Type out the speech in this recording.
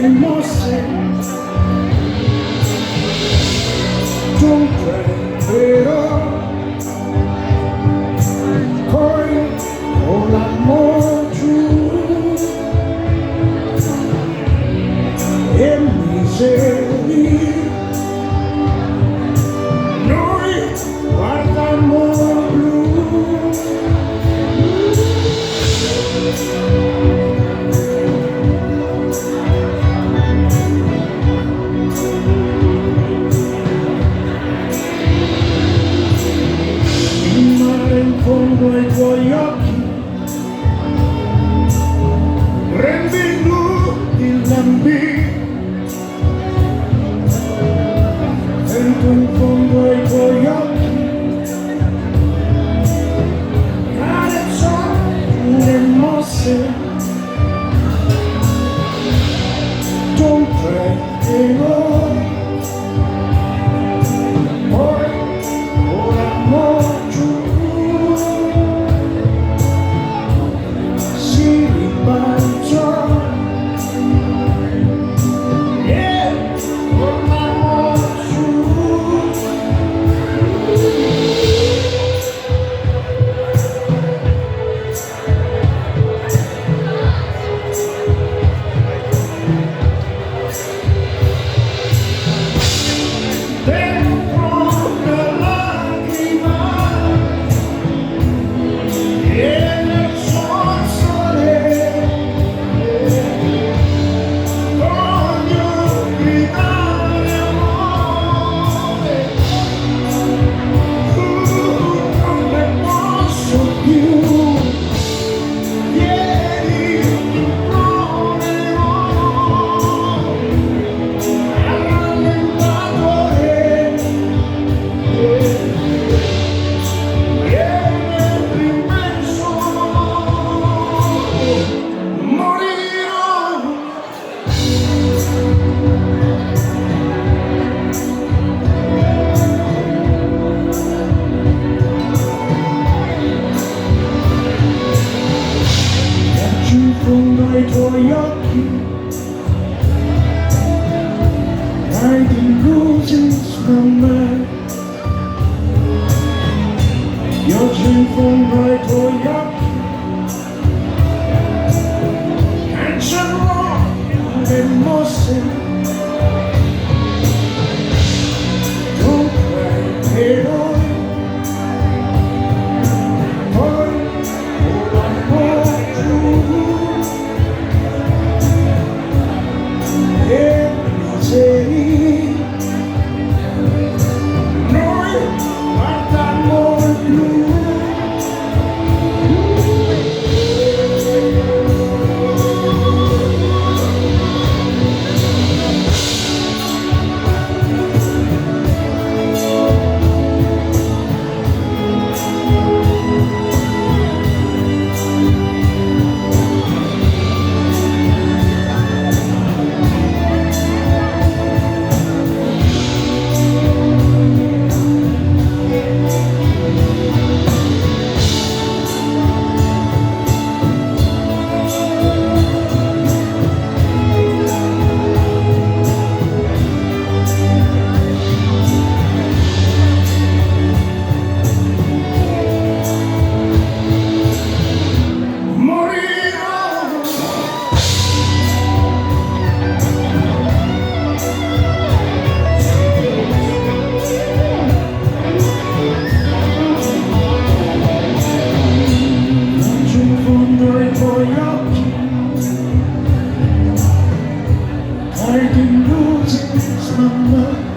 mosse, dunque però poi con l'amore giù e miseria noi guardammo blu. In fondo ai tuoi occhi rendi nudi il bambino, sento in fondo ai tuoi occhi carezzo le mosse, don't pray che noi poi volammo giù. Ai tuoi occhi hai delusions from me, pioggia in fondo ai tuoi occhi cancello le mosse, dunque però poi volammo giù. Noi guardammo il blu. I can lose it, it's my love.